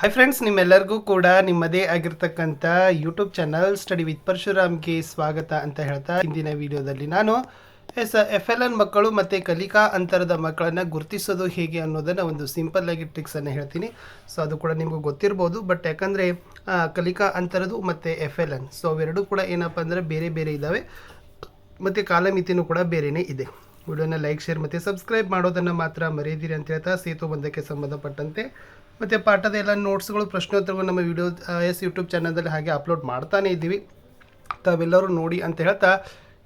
Hi friends, ನಿಮ್ಮೆಲ್ಲರಿಗೂ ಕೂಡ ನಿಮ್ಮದೇ ಆಗಿರ್ತಕ್ಕಂಥ ಯೂಟ್ಯೂಬ್ ಚಾನಲ್ ಸ್ಟಡಿ ವಿತ್ ಪರಶುರಾಮ್ಗೆ ಸ್ವಾಗತ ಅಂತ ಹೇಳ್ತಾ ಹಿಂದಿನ ವಿಡಿಯೋದಲ್ಲಿ ನಾನು FLN ಮಕ್ಕಳು ಮತ್ತು ಕಲಿಕಾ ಅಂತರದ ಮಕ್ಕಳನ್ನು ಗುರುತಿಸೋದು ಹೇಗೆ ಅನ್ನೋದನ್ನು ಒಂದು ಸಿಂಪಲ್ ಆಗಿ ಟ್ರಿಕ್ಸನ್ನು ಹೇಳ್ತೀನಿ. ಸೊ ಅದು ಕೂಡ ನಿಮಗೂ ಗೊತ್ತಿರ್ಬೋದು. ಬಟ್ ಯಾಕಂದರೆ ಕಲಿಕಾ ಅಂತರದು ಮತ್ತು FLN ಸೊ ಅವೆರಡೂ ಕೂಡ ಏನಪ್ಪ ಅಂದರೆ ಬೇರೆ ಬೇರೆ ಇದ್ದಾವೆ ಮತ್ತು ಕಾಲಮಿತಿನೂ ಕೂಡ ಬೇರೆಯೇ ಇದೆ. ವಿಡಿಯೋನ ಲೈಕ್, ಶೇರ್ ಮತ್ತು ಸಬ್ಸ್ಕ್ರೈಬ್ ಮಾಡೋದನ್ನು ಮಾತ್ರ ಮರೆಯದಿರಿ ಅಂತ ಹೇಳ್ತಾ ಸೇತುಬಂಧಕ್ಕೆ ಸಂಬಂಧಪಟ್ಟಂತೆ ಮತ್ತು ಪಾಠದ ಎಲ್ಲ ನೋಟ್ಸ್ಗಳು, ಪ್ರಶ್ನೋತ್ತರಗಳು ನಮ್ಮ ವಿಡಿಯೋ ಯೂಟ್ಯೂಬ್ ಚಾನಲ್ದಲ್ಲಿ ಹಾಗೆ ಅಪ್ಲೋಡ್ ಮಾಡ್ತಾನೇ ಇದ್ದೀವಿ. ತಾವೆಲ್ಲರೂ ನೋಡಿ ಅಂತ ಹೇಳ್ತಾ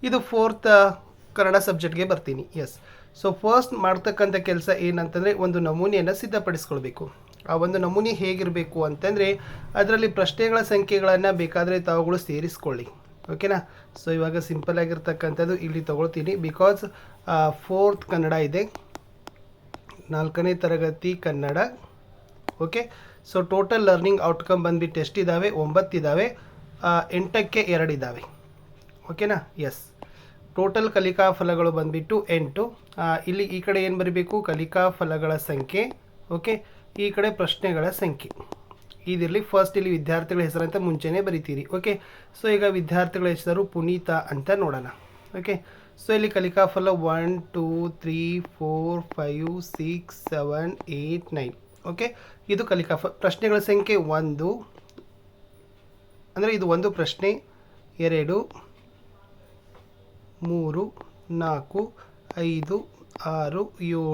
ಇದು 4th ಕನ್ನಡ ಸಬ್ಜೆಕ್ಟ್ಗೆ ಬರ್ತೀನಿ. ಸೊ ಫಸ್ಟ್ ಮಾಡ್ತಕ್ಕಂಥ ಕೆಲಸ ಏನಂತಂದರೆ ಒಂದು ನಮೂನೆಯನ್ನು ಸಿದ್ಧಪಡಿಸ್ಕೊಳ್ಬೇಕು. ಆ ಒಂದು ನಮೂನೆ ಹೇಗಿರಬೇಕು ಅಂತಂದರೆ ಅದರಲ್ಲಿ ಪ್ರಶ್ನೆಗಳ ಸಂಖ್ಯೆಗಳನ್ನು ಬೇಕಾದರೆ ತಾವುಗಳು ಸೇರಿಸ್ಕೊಳ್ಳಿ. ಓಕೆನಾ. ಸೊ ಇವಾಗ ಸಿಂಪಲ್ ಆಗಿರ್ತಕ್ಕಂಥದ್ದು ಇಲ್ಲಿ ತೊಗೊಳ್ತೀನಿ. ಬಿಕಾಸ್ 4th ಕನ್ನಡ ಇದೆ, 4ನೇ ತರಗತಿ Kannada. Okay. So total learning outcome ಬಂದುಬಿಟ್ಟು ಎಷ್ಟಿದ್ದಾವೆ? 9 ಇದ್ದಾವೆ. 8ಕ್ಕೆ 2 ಇದ್ದಾವೆ. ಓಕೆನಾ. ಟೋಟಲ್ ಕಲಿಕಾ ಫಲಗಳು ಬಂದುಬಿಟ್ಟು 8. ಇಲ್ಲಿ ಈ ಕಡೆ ಏನು ಬರೀಬೇಕು? ಕಲಿಕಾ ಫಲಗಳ ಸಂಖ್ಯೆ. ಓಕೆ. ಈ ಕಡೆ ಪ್ರಶ್ನೆಗಳ ಸಂಖ್ಯೆ ಇದಿರಲಿ. ಫಸ್ಟ್ ಇಲ್ಲಿ ವಿದ್ಯಾರ್ಥಿಗಳ ಹೆಸರಂತ ಮುಂಚೆನೇ ಬರಿತೀರಿ. ಓಕೆ. ಸೊ ಈಗ ವಿದ್ಯಾರ್ಥಿಗಳ ಹೆಸರು ಪುನೀತ ಅಂತ ನೋಡೋಣ. ಓಕೆ. ಸೊ ಇಲ್ಲಿ ಕಲಿಕಾ ಫಲ 1 2 3 4 5 6 7 8 9. ಓಕೆ. ಇದು ಕಲಿಕಾ ಪ್ರಶ್ನೆಗಳ ಸಂಖ್ಯೆ 1 ಅಂದರೆ ಇದು ಒಂದು ಪ್ರಶ್ನೆ, 2 3 4 5 6 7 8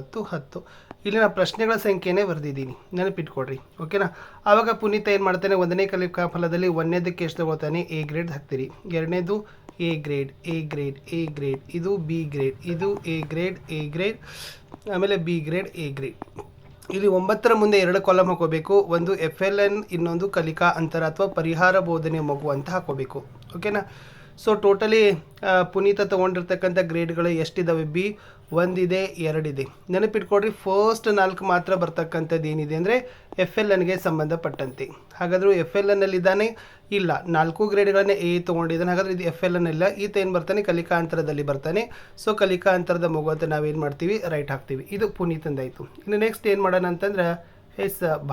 9 10. ಇಲ್ಲಿ ನಾನು ಪ್ರಶ್ನೆಗಳ ಸಂಖ್ಯೆನೇ ಬರೆದಿದ್ದೀನಿ, ನೆನಪಿಟ್ಕೊಡ್ರಿ. ಓಕೆನಾ. ಆವಾಗ ಪುನೀತ ಏನು ಮಾಡ್ತಾನೆ? 1ನೇ ಕಲಿಕಾ ಫಲದಲ್ಲಿ 1ನೇದಕ್ಕೆ ಎಷ್ಟು ತಗೋತಾನೆ? A ಗ್ರೇಡ್ ಹಾಕ್ತೀರಿ. 2ನೇದು A grade, A grade, A grade. ಇದು B ಗ್ರೇಡ್, ಇದು A ಗ್ರೇಡ್, A ಗ್ರೇಡ್, ಆಮೇಲೆ B ಗ್ರೇಡ್, A ಗ್ರೇಡ್. ಇಲ್ಲಿ 9ರ ಮುಂದೆ 2 ಕಾಲಮ್ ಹಾಕೋಬೇಕು. ಒಂದು FLN, ಇನ್ನೊಂದು ಕಲಿಕಾ ಅಂತರ ಅಥವಾ ಪರಿಹಾರ ಬೋಧನೆ ಮಗು ಅಂತ ಹಾಕೋಬೇಕು. ಓಕೆನಾ. ಸೊ ಟೋಟಲಿ ಪುನೀತ ತೊಗೊಂಡಿರ್ತಕ್ಕಂಥ ಗ್ರೇಡ್ಗಳು ಎಷ್ಟಿದ್ದಾವೆ? B 1 ಇದೆ, 2 ಇದೆ. ನೆನಪಿಟ್ಕೊಡ್ರಿ, ಫಸ್ಟ್ 4 ಮಾತ್ರ ಬರ್ತಕ್ಕಂಥದ್ದು ಏನಿದೆ ಅಂದರೆ FLNಗೆ ಸಂಬಂಧಪಟ್ಟಂತೆ. ಹಾಗಾದರೂ FLNಲ್ಲಿದ್ದಾನೆ? ಇಲ್ಲ. 4 ಗ್ರೇಡ್ಗಳನ್ನೇ A ತೊಗೊಂಡಿದ್ದಾನೆ. ಹಾಗಾದರೆ ಇದು FLN ಇಲ್ಲ. ಈತ ಏನು ಬರ್ತಾನೆ? ಕಲಿಕಾ ಅಂತರದಲ್ಲಿ ಬರ್ತಾನೆ. ಸೊ ಕಲಿಕಾ ಅಂತರದ ಮಗು ಅಂತ ನಾವೇನು ಮಾಡ್ತೀವಿ? ರೈಟ್ ಹಾಕ್ತೀವಿ. ಇದು ಪುನೀತಂದಾಯಿತು. ಇನ್ನು ನೆಕ್ಸ್ಟ್ ಏನು ಮಾಡೋಣ ಅಂತಂದ್ರೆ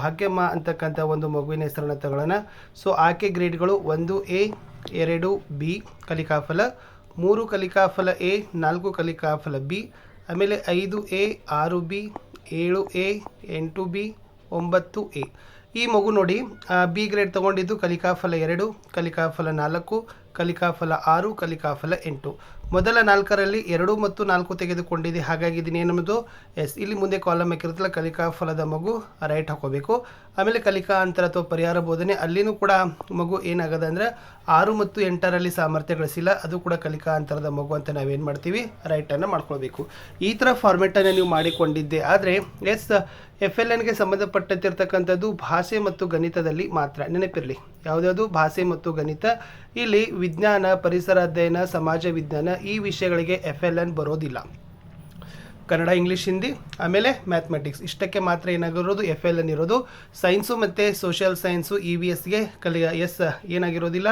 ಭಾಗ್ಯಮ್ಮ ಅಂತಕ್ಕಂಥ ಒಂದು ಮಗುವಿನ ಹೆಸರನ್ನು ತಗೊಳ್ಳೋಣ. ಸೊ ಆಕೆ ಗ್ರೇಡ್ಗಳು 1 A 2 B ಕಲಿಕಾಫಲ, 3 ಕಲಿಕಾಫಲ A 4 ಕಲಿಕಾಫಲ B, ಆಮೇಲೆ 5 A 6 B 7 A 8 B 9 A. ಈ ಮಗು ನೋಡಿ B ಗ್ರೇಡ್ ತೊಗೊಂಡಿದ್ದು ಕಲಿಕಾಫಲ 2, ಕಲಿಕಾಫಲ 4, ಕಲಿಕಾಫಲ 6, ಕಲಿಕಾಫಲ 8. ಮೊದಲ 4ರಲ್ಲಿ 2 ಮತ್ತು 4 ತೆಗೆದುಕೊಂಡಿದೆ. ಹಾಗಾಗಿ ಇದನ್ನೇನದು? ಇಲ್ಲಿ ಮುಂದೆ ಕಾಲಮ್ ಹಾಕಿರುತ್ತಲ್ಲ ಕಲಿಕಾ ಫಲದ ಮಗು, ರೈಟ್ ಹಾಕೋಬೇಕು. ಆಮೇಲೆ ಕಲಿಕಾ ಅಂತರ ಅಥವಾ ಪರಿಹಾರ ಬೋಧನೆ, ಅಲ್ಲಿನೂ ಕೂಡ ಮಗು ಏನಾಗದ ಅಂದರೆ 6 ಮತ್ತು 8ರಲ್ಲಿ ಸಾಮರ್ಥ್ಯ ಗಳಿಸಿಲ್ಲ, ಅದು ಕೂಡ ಕಲಿಕಾ ಅಂತರದ ಮಗು ಅಂತ ನಾವೇನು ಮಾಡ್ತೀವಿ? ರೈಟನ್ನು ಮಾಡ್ಕೊಳ್ಬೇಕು. ಈ ಥರ ಫಾರ್ಮೆಟನ್ನು ನೀವು ಮಾಡಿಕೊಂಡಿದ್ದೆ ಆದರೆ FLNಗೆ ಸಂಬಂಧಪಟ್ಟಿರ್ತಕ್ಕಂಥದ್ದು ಭಾಷೆ ಮತ್ತು ಗಣಿತದಲ್ಲಿ ಮಾತ್ರ. ನೆನಪಿರಲಿ, ಯಾವುದ್ಯಾವುದು? ಭಾಷೆ ಮತ್ತು ಗಣಿತ. ಇಲ್ಲಿ ವಿಜ್ಞಾನ, ಪರಿಸರ ಅಧ್ಯಯನ, ಸಮಾಜ ವಿಜ್ಞಾನ ಈ ವಿಷಯಗಳಿಗೆ FLN ಬರೋದಿಲ್ಲ. ಕನ್ನಡ, ಇಂಗ್ಲೀಷ್, ಹಿಂದಿ, ಆಮೇಲೆ ಮ್ಯಾಥಮೆಟಿಕ್ಸ್ ಇಷ್ಟಕ್ಕೆ ಮಾತ್ರ ಏನಾಗಿರೋದು? FLN ಇರೋದು. ಸೈನ್ಸು ಮತ್ತು ಸೋಷಿಯಲ್ ಸೈನ್ಸು EVSಗೆ ಏನಾಗಿರೋದಿಲ್ಲ?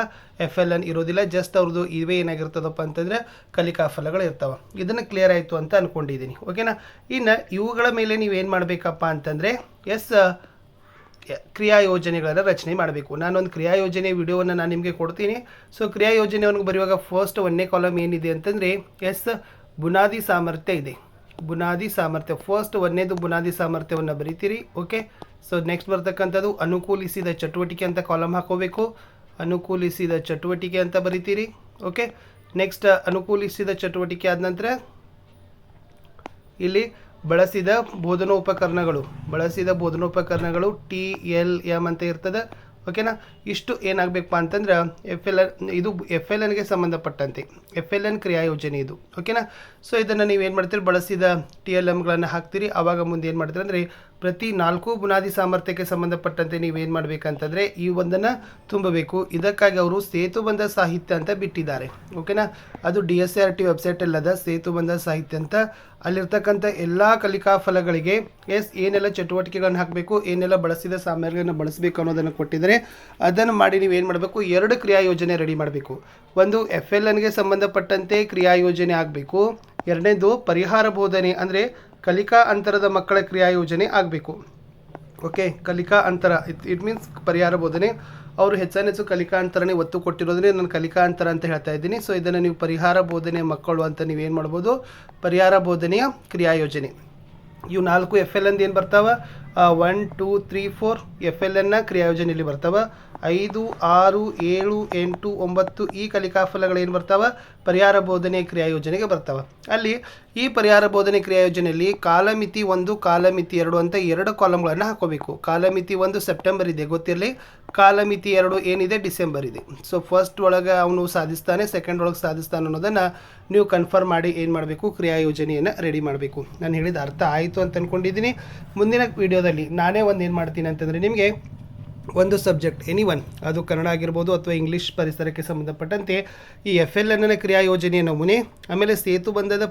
FLN ಇರೋದಿಲ್ಲ. ಜಸ್ಟ್ ಅವ್ರದ್ದು ಇವೇ ಏನಾಗಿರ್ತದಪ್ಪ ಅಂತಂದರೆ ಕಲಿಕಾ ಫಲಗಳು ಇರ್ತಾವೆ. ಇದನ್ನು ಕ್ಲಿಯರ್ ಆಯಿತು ಅಂತ ಅಂದ್ಕೊಂಡಿದ್ದೀನಿ. ಓಕೆನಾ. ಇನ್ನು ಇವುಗಳ ಮೇಲೆ ನೀವೇನು ಮಾಡಬೇಕಪ್ಪ ಅಂತಂದರೆ ಕ್ರಿಯಾ ಯೋಜನೆಗಳನ್ನು ರಚನೆ ಮಾಡಬೇಕು. ನಾನೊಂದು ಕ್ರಿಯಾ ಯೋಜನೆ ವಿಡಿಯೋವನ್ನು ನಾನು ನಿಮಗೆ ಕೊಡ್ತೀನಿ. ಸೊ ಕ್ರಿಯಾ ಯೋಜನೆಯನ್ನು ಬರೆಯುವಾಗ ಫಸ್ಟ್ 1ನೇ ಕಾಲಮ್ ಏನಿದೆ ಅಂತಂದರೆ ಬುನಾದಿ ಸಾಮರ್ಥ್ಯ ಇದೆ. ಬುನಾದಿ ಸಾಮರ್ಥ್ಯ ಫಸ್ಟ್ 1ನೇದು ಬುನಾದಿ ಸಾಮರ್ಥ್ಯವನ್ನು ಬರೀತೀರಿ. ಓಕೆ. ಸೊ ನೆಕ್ಸ್ಟ್ ಬರ್ತಕ್ಕಂಥದ್ದು ಅನುಕೂಲಿಸಿದ ಚಟುವಟಿಕೆ ಅಂತ ಕಾಲಮ್ ಹಾಕೋಬೇಕು. ಅನುಕೂಲಿಸಿದ ಚಟುವಟಿಕೆ ಅಂತ ಬರೀತೀರಿ. ಓಕೆ. ನೆಕ್ಸ್ಟ್ ಅನುಕೂಲಿಸಿದ ಚಟುವಟಿಕೆ ಆದ ನಂತರ ಇಲ್ಲಿ ಬಳಸಿದ ಬೋಧನೋಪಕರಣಗಳು TLM ಅಂತ ಇರ್ತದೆ. ಓಕೆನಾ. ಇಷ್ಟು ಏನಾಗಬೇಕಪ್ಪ ಅಂತಂದ್ರೆ ಇದು FLNಗೆ ಸಂಬಂಧಪಟ್ಟಂತೆ FLN ಕ್ರಿಯಾ ಯೋಜನೆ ಇದು. ಓಕೆನಾ. ಸೊ ಇದನ್ನು ನೀವೇನು ಮಾಡ್ತೀರಿ? ಬಳಸಿದ TLMಗಳನ್ನು ಹಾಕ್ತೀರಿ. ಆವಾಗ ಮುಂದೆ ಏನು ಮಾಡ್ತೀರಿ ಅಂದರೆ ಪ್ರತಿ 4 ಬುನಾದಿ ಸಾಮರ್ಥ್ಯಕ್ಕೆ ಸಂಬಂಧಪಟ್ಟಂತೆ ನೀವೇನು ಮಾಡಬೇಕಂತಂದರೆ ಈ ಒಂದನ್ನು ತುಂಬಬೇಕು. ಇದಕ್ಕಾಗಿ ಅವರು ಸೇತುಬಂಧ ಸಾಹಿತ್ಯ ಅಂತ ಬಿಟ್ಟಿದ್ದಾರೆ. ಓಕೆನಾ. ಅದು DSRT ವೆಬ್ಸೈಟಲ್ಲದ ಸೇತುಬಂಧ ಸಾಹಿತ್ಯ ಅಂತ. ಅಲ್ಲಿರ್ತಕ್ಕಂಥ ಎಲ್ಲ ಕಲಿಕಾ ಫಲಗಳಿಗೆ ಏನೆಲ್ಲ ಚಟುವಟಿಕೆಗಳನ್ನು ಹಾಕಬೇಕು, ಏನೆಲ್ಲ ಬಳಸಿದ ಸಾಮಗ್ರಿಗಳನ್ನು ಬಳಸಬೇಕು ಅನ್ನೋದನ್ನು ಕೊಟ್ಟಿದ್ದಾರೆ. ಅದನ್ನು ಮಾಡಿ ನೀವೇನು ಮಾಡಬೇಕು? 2 ಕ್ರಿಯಾ ಯೋಜನೆ ರೆಡಿ ಮಾಡಬೇಕು. ಒಂದು FLNಗೆ ಸಂಬಂಧಪಟ್ಟಂತೆ ಕ್ರಿಯಾ ಯೋಜನೆ ಆಗಬೇಕು. 2ನೇದು ಪರಿಹಾರ ಬೋಧನೆ ಅಂದರೆ ಕಲಿಕಾ ಅಂತರದ ಮಕ್ಕಳ ಕ್ರಿಯಾ ಯೋಜನೆ ಆಗಬೇಕು. ಓಕೆ, ಕಲಿಕಾ ಅಂತರ ಇಟ್ ಮೀನ್ಸ್ ಪರಿಹಾರ ಬೋಧನೆ. ಅವರು ಹೆಚ್ಚು ಕಲಿಕಾ ಅಂತರನೇ ಒತ್ತು ಕೊಟ್ಟಿರೋದ್ರೆ ನಾನು ಕಲಿಕಾ ಅಂತರ ಅಂತ ಹೇಳ್ತಾ ಇದ್ದೀನಿ. ಸೊ ಇದನ್ನು ನೀವು ಪರಿಹಾರ ಬೋಧನೆ ಮಕ್ಕಳು ಅಂತ ನೀವೇನು ಮಾಡ್ಬೋದು, ಪರಿಹಾರ ಬೋಧನೆಯ ಕ್ರಿಯಾಯೋಜನೆ. ಇವು 4 FLN ಅಂದು ಏನು ಬರ್ತಾವ, 1 2 3 4 FLN ಕ್ರಿಯಾಯೋಜನೆಯಲ್ಲಿ ಬರ್ತಾವ. 5 6 7 8 9 ಈ ಕಲಿಕಾ ಫಲಗಳೇನು ಬರ್ತಾವ, ಪರಿಹಾರ ಬೋಧನೆ ಕ್ರಿಯಾಯೋಜನೆಗೆ ಬರ್ತಾವ. ಅಲ್ಲಿ ಈ ಪರಿಹಾರ ಬೋಧನೆ ಕ್ರಿಯಾಯೋಜನೆಯಲ್ಲಿ ಕಾಲಮಿತಿ 1 ಕಾಲಮಿತಿ 2 ಅಂತ 2 ಕಾಲಮ್ಗಳನ್ನು ಹಾಕೋಬೇಕು. ಕಾಲಮಿತಿ 1 ಸೆಪ್ಟೆಂಬರ್ ಇದೆ ಗೊತ್ತಿರಲಿ, ಕಾಲಮಿತಿ 2 ಏನಿದೆ ಡಿಸೆಂಬರ್ ಇದೆ. ಸೊ ಫಸ್ಟ್ ಒಳಗೆ ಅವನು ಸಾಧಿಸ್ತಾನೆ, ಸೆಕೆಂಡ್ ಒಳಗೆ ಸಾಧಿಸ್ತಾನೆ ಅನ್ನೋದನ್ನು ನೀವು ಕನ್ಫರ್ಮ್ ಮಾಡಿ ಏನು ಮಾಡಬೇಕು, ಕ್ರಿಯಾಯೋಜನೆಯನ್ನು ರೆಡಿ ಮಾಡಬೇಕು. ನಾನು ಹೇಳಿದ ಅರ್ಥ ಆಯಿತು ಅಂತ ಅಂದ್ಕೊಂಡಿದ್ದೀನಿ. ಮುಂದಿನ ವಿಡಿಯೋದಲ್ಲಿ ನಾನೇ ಒಂದು ಏನು ಮಾಡ್ತೀನಿ ಅಂತಂದರೆ, ನಿಮಗೆ ಒಂದು ಸಬ್ಜೆಕ್ಟ್ ಎನಿ ಅದು ಕನ್ನಡ ಆಗಿರ್ಬೋದು ಅಥವಾ ಇಂಗ್ಲೀಷ್ ಪರಿಸರಕ್ಕೆ ಸಂಬಂಧಪಟ್ಟಂತೆ ಈ FLN ಕ್ರಿಯಾಯೋಜನೆಯ ನಮೂನೆ, ಆಮೇಲೆ ಸೇತುಬಂಧದ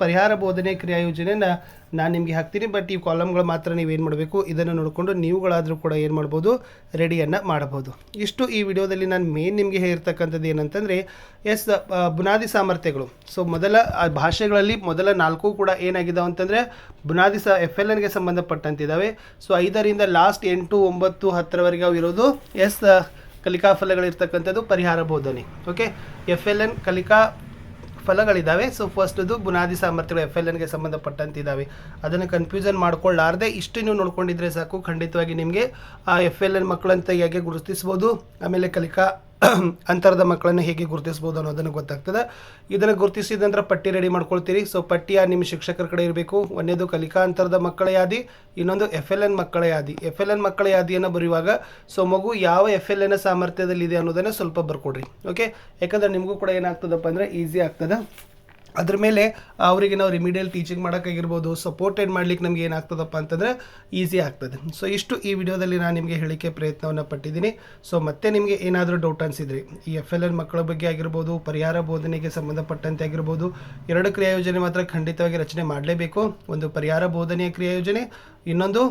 ಪರಿಹಾರ ಬೋಧನೆ ಕ್ರಿಯಾಯೋಜನೆಯನ್ನು ನಾನು ನಿಮಗೆ ಹಾಕ್ತೀನಿ. ಬಟ್ ಈ ಕಾಲಮ್ಗಳು ಮಾತ್ರ ನೀವೇನು ಮಾಡಬೇಕು, ಇದನ್ನು ನೋಡಿಕೊಂಡು ನೀವುಗಳಾದರೂ ಕೂಡ ಏನು ಮಾಡ್ಬೋದು, ರೆಡಿಯನ್ನು ಮಾಡಬಹುದು. ಇಷ್ಟು ಈ ವಿಡಿಯೋದಲ್ಲಿ ನಾನು ಮೇನ್ ನಿಮಗೆ ಹೇಳಿರ್ತಕ್ಕಂಥದ್ದು ಏನಂತಂದರೆ, ಬುನಾದಿ ಸಾಮರ್ಥ್ಯಗಳು. ಸೊ ಮೊದಲ ಭಾಷೆಗಳಲ್ಲಿ ಮೊದಲ 4 ಕೂಡ ಏನಾಗಿದ್ದಾವೆ ಅಂತಂದರೆ ಬುನಾದಿ FLNಗೆ ಸಂಬಂಧಪಟ್ಟಂತಿದ್ದಾವೆ. ಸೊ 5ರಿಂದ ಲಾಸ್ಟ್ 8 9 10ರವರೆಗೆ ಅವು ಇರೋದು ಕಲಿಕಾ ಫಲಗಳಿರ್ತಕ್ಕಂಥದ್ದು ಪರಿಹಾರ ಬೋಧನೆ. ಓಕೆ, FLN ಕಲಿಕಾ ಫಲಗಳಿದ್ದಾವೆ. ಸೊ ಫಸ್ಟ್ದು ಬುನಾದಿ ಸಾಮರ್ಥ್ಯಗಳು FLNಗೆ ಸಂಬಂಧಪಟ್ಟಂತಿದ್ದಾವೆ. ಅದನ್ನು ಕನ್ಫ್ಯೂಷನ್ ಮಾಡ್ಕೊಳ್ಳಾರ್ದೆ ಇಷ್ಟು ನೀವು ನೋಡ್ಕೊಂಡಿದ್ರೆ ಸಾಕು. ಖಂಡಿತವಾಗಿ ನಿಮಗೆ ಆ FLN ಮಕ್ಕಳಂತ ಹೇಗೆ ಗುರುತಿಸ್ಬೋದು, ಆಮೇಲೆ ಕಲಿಕಾ ಅಂತರದ ಮಕ್ಕಳನ್ನು ಹೇಗೆ ಗುರುತಿಸ್ಬೋದು ಅನ್ನೋದನ್ನು ಗೊತ್ತಾಗ್ತದೆ. ಇದನ್ನು ಗುರುತಿಸಿದ ನಂತರ ಪಟ್ಟಿ ರೆಡಿ ಮಾಡ್ಕೊಳ್ತೀರಿ. ಸೊ ಪಟ್ಟಿಯ ನಿಮ್ಮ ಶಿಕ್ಷಕರ ಕಡೆ ಇರಬೇಕು. ಒಂದೇದು ಕಲಿಕಾ ಅಂತರದ ಮಕ್ಕಳ ಯಾದಿ, ಇನ್ನೊಂದು FLN ಮಕ್ಕಳ ಯಾದಿ. FLN ಮಕ್ಕಳ ಯಾದಿಯನ್ನು ಬರೆಯುವಾಗ ಸೊ ಮಗು ಯಾವ FLN ಸಾಮರ್ಥ್ಯದಲ್ಲಿದೆ ಅನ್ನೋದನ್ನು ಸ್ವಲ್ಪ ಬರ್ಕೊಡ್ರಿ. ಓಕೆ, ಯಾಕಂದರೆ ನಿಮಗೂ ಕೂಡ ಏನಾಗ್ತದಪ್ಪ ಅಂದರೆ ಈಸಿ ಆಗ್ತದೆ. ಅದ್ರ ಮೇಲೆ ಅವರಿಗೆ ನಾವು ರಿಮಿಡಿಯಲ್ ಟೀಚಿಂಗ್ ಮಾಡೋಕ್ಕಾಗಿರ್ಬೋದು, ಸಪೋರ್ಟೆಡ್ ಮಾಡ್ಲಿಕ್ಕೆ ನಮ್ಗೆ ಏನಾಗ್ತದಪ್ಪ ಅಂತಂದರೆ ಈಸಿ ಆಗ್ತದೆ. ಸೊ ಇಷ್ಟು ಈ ವಿಡಿಯೋದಲ್ಲಿ ನಾನು ನಿಮಗೆ ಹೇಳಿಕೆ ಪ್ರಯತ್ನವನ್ನು ಪಟ್ಟಿದ್ದೀನಿ. ಸೊ ಮತ್ತೆ ನಿಮಗೆ ಏನಾದರೂ ಡೌಟ್ ಅನಿಸಿದ್ರಿ ಈ FLN ಮಕ್ಕಳ ಬಗ್ಗೆ ಆಗಿರ್ಬೋದು, ಪರಿಹಾರ ಬೋಧನೆಗೆ ಸಂಬಂಧಪಟ್ಟಂತೆ ಆಗಿರ್ಬೋದು, 2 ಕ್ರಿಯಾಯೋಜನೆ ಮಾತ್ರ ಖಂಡಿತವಾಗಿ ರಚನೆ ಮಾಡಲೇಬೇಕು. ಒಂದು ಪರಿಹಾರ ಬೋಧನೆಯ ಕ್ರಿಯಾಯೋಜನೆ, ಇನ್ನೊಂದು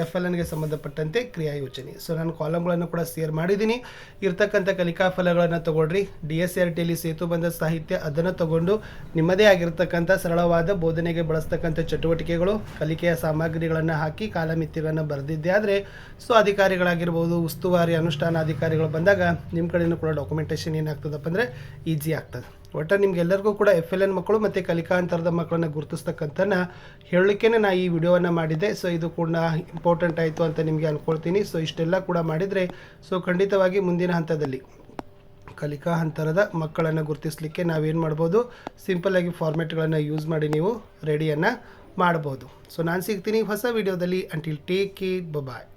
FLNಗೆ ಸಂಬಂಧಪಟ್ಟಂತೆ ಕ್ರಿಯಾಯೋಜನೆ. ಸೊ ನಾನು ಕಾಲಮ್ಗಳನ್ನು ಕೂಡ ಶೇರ್ ಮಾಡಿದ್ದೀನಿ. ಇರ್ತಕ್ಕಂಥ ಕಲಿಕಾ ಫಲಗಳನ್ನು ತೊಗೊಳ್ರಿ. DSRTಯಲ್ಲಿ ಸೇತುಬಂಧ ಸಾಹಿತ್ಯ ಅದನ್ನು ತಗೊಂಡು ನಿಮ್ಮದೇ ಆಗಿರ್ತಕ್ಕಂಥ ಸರಳವಾದ ಬೋಧನೆಗೆ ಬಳಸ್ತಕ್ಕಂಥ ಚಟುವಟಿಕೆಗಳು, ಕಲಿಕೆಯ ಸಾಮಗ್ರಿಗಳನ್ನು ಹಾಕಿ ಕಾಲಮಿತಿಗಳನ್ನು ಬರೆದಿದ್ದೆ ಆದರೆ ಸೊ ಅಧಿಕಾರಿಗಳಾಗಿರ್ಬೋದು, ಉಸ್ತುವಾರಿ ಅನುಷ್ಠಾನ ಅಧಿಕಾರಿಗಳು ಬಂದಾಗ ನಿಮ್ಮ ಕಡೆಯೂ ಕೂಡ ಡಾಕ್ಯುಮೆಂಟೇಷನ್ ಏನಾಗ್ತದಪ್ಪ ಅಂದರೆ ಈಸಿ ಆಗ್ತದೆ. ಒಟ್ಟು ನಿಮ್ಗೆಲ್ಲರಿಗೂ ಕೂಡ FLN ಮಕ್ಕಳು ಮತ್ತು ಕಲಿಕಾ ಅಂತರದ ಮಕ್ಕಳನ್ನು ಗುರುತಿಸ್ತಕ್ಕಂಥನ ಹೇಳಲಿಕ್ಕೆ ನಾನು ಈ ವಿಡಿಯೋವನ್ನು ಮಾಡಿದ್ದೆ. ಸೊ ಇದು ಕೂಡ ಇಂಪಾರ್ಟೆಂಟ್ ಆಯಿತು ಅಂತ ನಿಮಗೆ ಅಂದ್ಕೊಳ್ತೀನಿ. ಸೊ ಇಷ್ಟೆಲ್ಲ ಕೂಡ ಮಾಡಿದರೆ ಸೊ ಖಂಡಿತವಾಗಿ ಮುಂದಿನ ಹಂತದಲ್ಲಿ ಕಲಿಕಾ ಅಂತರದ ಮಕ್ಕಳನ್ನು ಗುರುತಿಸಲಿಕ್ಕೆ ನಾವೇನು ಮಾಡ್ಬೋದು, ಸಿಂಪಲ್ಲಾಗಿ ಫಾರ್ಮೆಟ್ಗಳನ್ನು ಯೂಸ್ ಮಾಡಿ ನೀವು ರೆಡಿಯನ್ನು ಮಾಡ್ಬೋದು. ಸೊ ನಾನು ಸಿಗ್ತೀನಿ ಹೊಸ ವಿಡಿಯೋದಲ್ಲಿ. ಅಂಟಿಲ್ ಟೇಕ್ ಕೇರ್, ಬಾಯ್.